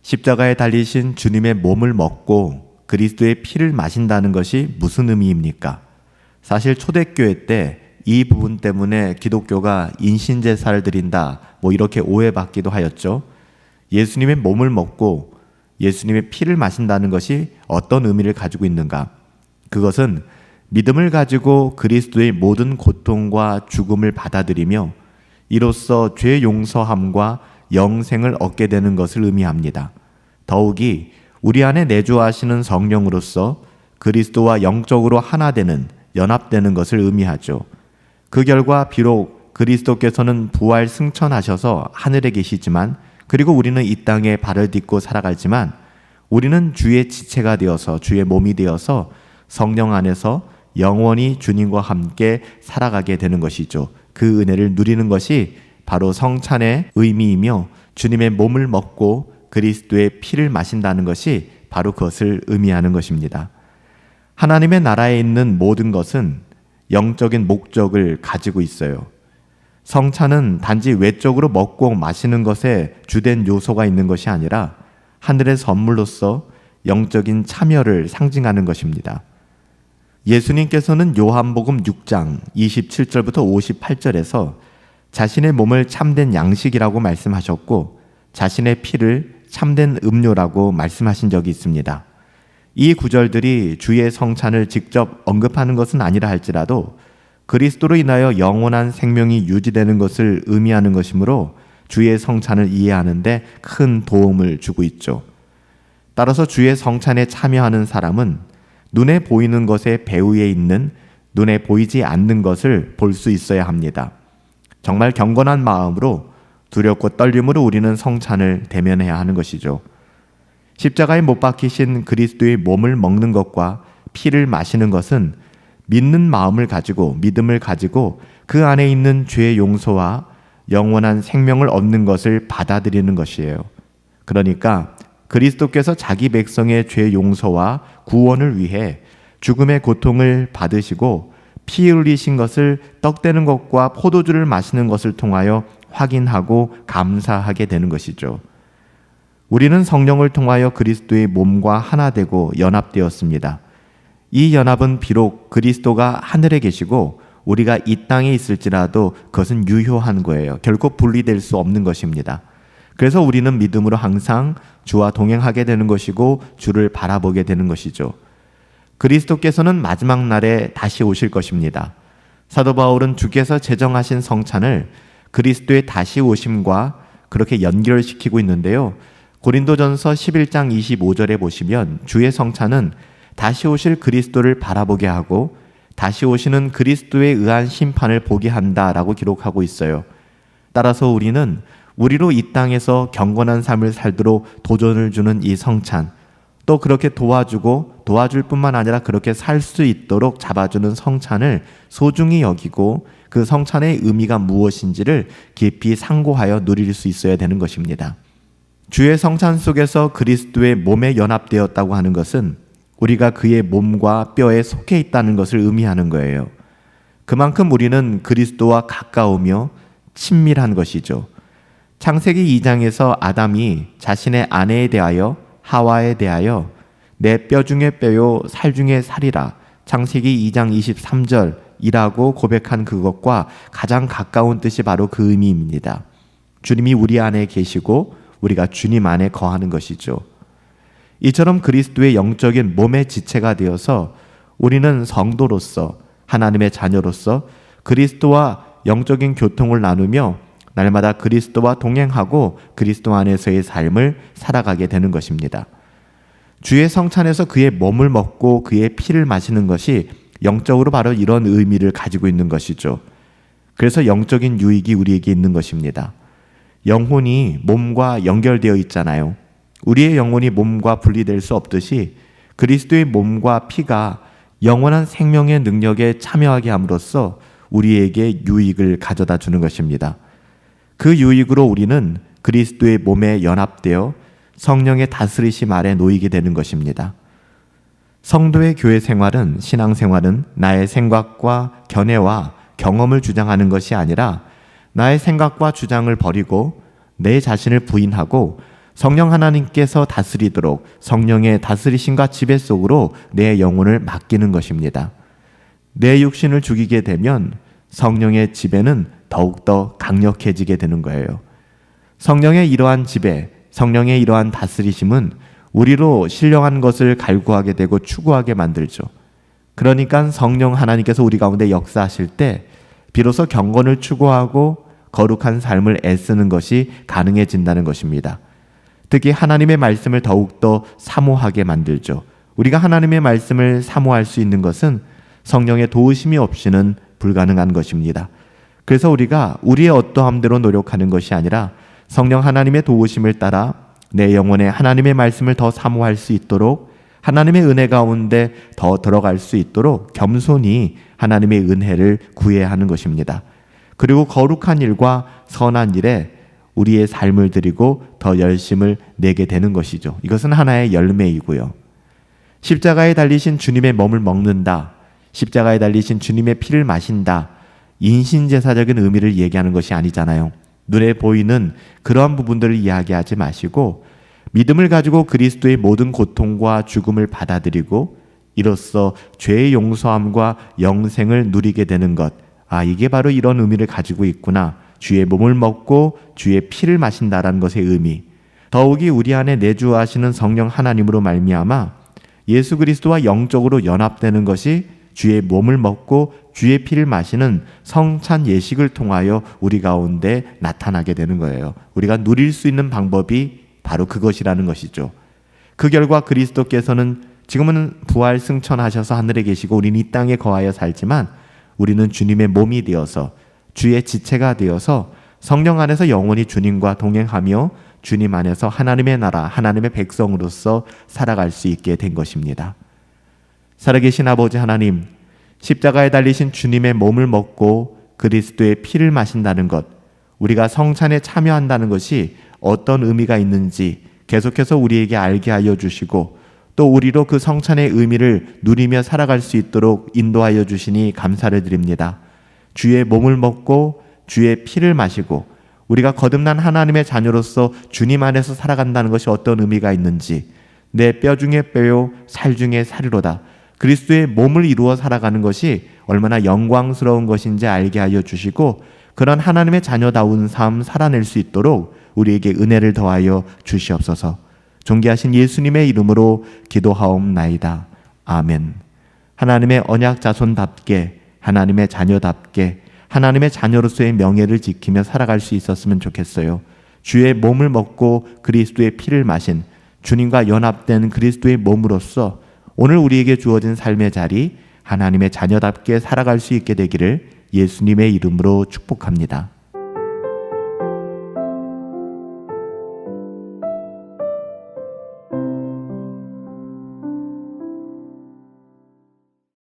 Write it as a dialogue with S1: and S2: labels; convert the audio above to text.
S1: 십자가에 달리신 주님의 몸을 먹고 그리스도의 피를 마신다는 것이 무슨 의미입니까? 사실 초대교회 때 이 부분 때문에 기독교가 인신제사를 드린다 이렇게 오해받기도 하였죠. 예수님의 몸을 먹고 예수님의 피를 마신다는 것이 어떤 의미를 가지고 있는가? 그것은 믿음을 가지고 그리스도의 모든 고통과 죽음을 받아들이며 이로써 죄 용서함과 영생을 얻게 되는 것을 의미합니다. 더욱이 우리 안에 내주하시는 성령으로서 그리스도와 영적으로 하나 되는, 연합되는 것을 의미하죠. 그 결과 비록 그리스도께서는 부활 승천하셔서 하늘에 계시지만, 그리고 우리는 이 땅에 발을 딛고 살아가지만 우리는 주의 지체가 되어서, 주의 몸이 되어서 성령 안에서 영원히 주님과 함께 살아가게 되는 것이죠. 그 은혜를 누리는 것이 바로 성찬의 의미이며, 주님의 몸을 먹고 그리스도의 피를 마신다는 것이 바로 그것을 의미하는 것입니다. 하나님의 나라에 있는 모든 것은 영적인 목적을 가지고 있어요. 성찬은 단지 외적으로 먹고 마시는 것에 주된 요소가 있는 것이 아니라 하늘의 선물로서 영적인 참여를 상징하는 것입니다. 예수님께서는 요한복음 6장 27절부터 58절에서 자신의 몸을 참된 양식이라고 말씀하셨고 자신의 피를 참된 음료라고 말씀하신 적이 있습니다. 이 구절들이 주의 성찬을 직접 언급하는 것은 아니라 할지라도 그리스도로 인하여 영원한 생명이 유지되는 것을 의미하는 것이므로 주의 성찬을 이해하는 데 큰 도움을 주고 있죠. 따라서 주의 성찬에 참여하는 사람은 눈에 보이는 것의 배후에 있는 눈에 보이지 않는 것을 볼 수 있어야 합니다. 정말 경건한 마음으로 두렵고 떨림으로 우리는 성찬을 대면해야 하는 것이죠. 십자가에 못 박히신 그리스도의 몸을 먹는 것과 피를 마시는 것은 믿는 마음을 가지고, 믿음을 가지고 그 안에 있는 죄의 용서와 영원한 생명을 얻는 것을 받아들이는 것이에요. 그러니까 그리스도께서 자기 백성의 죄 용서와 구원을 위해 죽음의 고통을 받으시고 피 흘리신 것을 떡 떼는 것과 포도주를 마시는 것을 통하여 확인하고 감사하게 되는 것이죠. 우리는 성령을 통하여 그리스도의 몸과 하나 되고 연합되었습니다. 이 연합은 비록 그리스도가 하늘에 계시고 우리가 이 땅에 있을지라도 그것은 유효한 거예요. 결코 분리될 수 없는 것입니다. 그래서 우리는 믿음으로 항상 주와 동행하게 되는 것이고 주를 바라보게 되는 것이죠. 그리스도께서는 마지막 날에 다시 오실 것입니다. 사도 바울은 주께서 제정하신 성찬을 그리스도의 다시 오심과 그렇게 연결시키고 있는데요. 고린도전서 11장 25절에 보시면 주의 성찬은 다시 오실 그리스도를 바라보게 하고 다시 오시는 그리스도에 의한 심판을 보게 한다라고 기록하고 있어요. 따라서 우리는 우리로 이 땅에서 경건한 삶을 살도록 도전을 주는 이 성찬, 또 그렇게 도와줄 뿐만 아니라 그렇게 살 수 있도록 잡아주는 성찬을 소중히 여기고 그 성찬의 의미가 무엇인지를 깊이 상고하여 누릴 수 있어야 되는 것입니다. 주의 성찬 속에서 그리스도의 몸에 연합되었다고 하는 것은 우리가 그의 몸과 뼈에 속해 있다는 것을 의미하는 거예요. 그만큼 우리는 그리스도와 가까우며 친밀한 것이죠. 창세기 2장에서 아담이 자신의 아내에 대하여, 하와에 대하여 내 뼈 중에 뼈요 살 중에 살이라, 창세기 2장 23절이라고 고백한 그것과 가장 가까운 뜻이 바로 그 의미입니다. 주님이 우리 안에 계시고 우리가 주님 안에 거하는 것이죠. 이처럼 그리스도의 영적인 몸의 지체가 되어서 우리는 성도로서, 하나님의 자녀로서 그리스도와 영적인 교통을 나누며 날마다 그리스도와 동행하고 그리스도 안에서의 삶을 살아가게 되는 것입니다. 주의 성찬에서 그의 몸을 먹고 그의 피를 마시는 것이 영적으로 바로 이런 의미를 가지고 있는 것이죠. 그래서 영적인 유익이 우리에게 있는 것입니다. 영혼이 몸과 연결되어 있잖아요. 우리의 영혼이 몸과 분리될 수 없듯이 그리스도의 몸과 피가 영원한 생명의 능력에 참여하게 함으로써 우리에게 유익을 가져다 주는 것입니다. 그 유익으로 우리는 그리스도의 몸에 연합되어 성령의 다스리심 아래 놓이게 되는 것입니다. 성도의 교회 생활은, 신앙생활은 나의 생각과 견해와 경험을 주장하는 것이 아니라 나의 생각과 주장을 버리고 내 자신을 부인하고 성령 하나님께서 다스리도록 성령의 다스리심과 지배 속으로 내 영혼을 맡기는 것입니다. 내 육신을 죽이게 되면 성령의 지배는 더욱더 강력해지게 되는 거예요. 성령의 이러한 지배, 성령의 이러한 다스리심은 우리로 신령한 것을 갈구하게 되고 추구하게 만들죠. 그러니까 성령 하나님께서 우리 가운데 역사하실 때 비로소 경건을 추구하고 거룩한 삶을 애쓰는 것이 가능해진다는 것입니다. 특히 하나님의 말씀을 더욱더 사모하게 만들죠. 우리가 하나님의 말씀을 사모할 수 있는 것은 성령의 도우심이 없이는 불가능한 것입니다. 그래서 우리가 우리의 어떠함대로 노력하는 것이 아니라 성령 하나님의 도우심을 따라 내 영혼에 하나님의 말씀을 더 사모할 수 있도록 하나님의 은혜 가운데 더 들어갈 수 있도록 겸손히 하나님의 은혜를 구해야 하는 것입니다. 그리고 거룩한 일과 선한 일에 우리의 삶을 드리고 더 열심을 내게 되는 것이죠. 이것은 하나의 열매이고요. 십자가에 달리신 주님의 몸을 먹는다, 십자가에 달리신 주님의 피를 마신다, 인신제사적인 의미를 얘기하는 것이 아니잖아요. 눈에 보이는 그러한 부분들을 이야기하지 마시고 믿음을 가지고 그리스도의 모든 고통과 죽음을 받아들이고 이로써 죄의 용서함과 영생을 누리게 되는 것, 이게 바로 이런 의미를 가지고 있구나. 주의 몸을 먹고 주의 피를 마신다라는 것의 의미, 더욱이 우리 안에 내주하시는 성령 하나님으로 말미암아 예수 그리스도와 영적으로 연합되는 것이 주의 몸을 먹고 주의 피를 마시는 성찬 예식을 통하여 우리 가운데 나타나게 되는 거예요. 우리가 누릴 수 있는 방법이 바로 그것이라는 것이죠. 그 결과 그리스도께서는 지금은 부활 승천하셔서 하늘에 계시고 우리는 이 땅에 거하여 살지만 우리는 주님의 몸이 되어서 주의 지체가 되어서 성령 안에서 영원히 주님과 동행하며 주님 안에서 하나님의 나라, 하나님의 백성으로서 살아갈 수 있게 된 것입니다. 살아계신 아버지 하나님, 십자가에 달리신 주님의 몸을 먹고 그리스도의 피를 마신다는 것, 우리가 성찬에 참여한다는 것이 어떤 의미가 있는지 계속해서 우리에게 알게 하여 주시고 또 우리로 그 성찬의 의미를 누리며 살아갈 수 있도록 인도하여 주시니 감사를 드립니다. 주의 몸을 먹고 주의 피를 마시고 우리가 거듭난 하나님의 자녀로서 주님 안에서 살아간다는 것이 어떤 의미가 있는지, 내 뼈 중에 뼈요 살 중에 살이로다, 그리스도의 몸을 이루어 살아가는 것이 얼마나 영광스러운 것인지 알게 하여 주시고 그런 하나님의 자녀다운 삶 살아낼 수 있도록 우리에게 은혜를 더하여 주시옵소서. 존귀하신 예수님의 이름으로 기도하옵나이다. 아멘. 하나님의 언약 자손답게, 하나님의 자녀답게, 하나님의 자녀로서의 명예를 지키며 살아갈 수 있었으면 좋겠어요. 주의 몸을 먹고 그리스도의 피를 마신 주님과 연합된 그리스도의 몸으로서 오늘 우리에게 주어진 삶의 자리, 하나님의 자녀답게 살아갈 수 있게 되기를 예수님의 이름으로 축복합니다.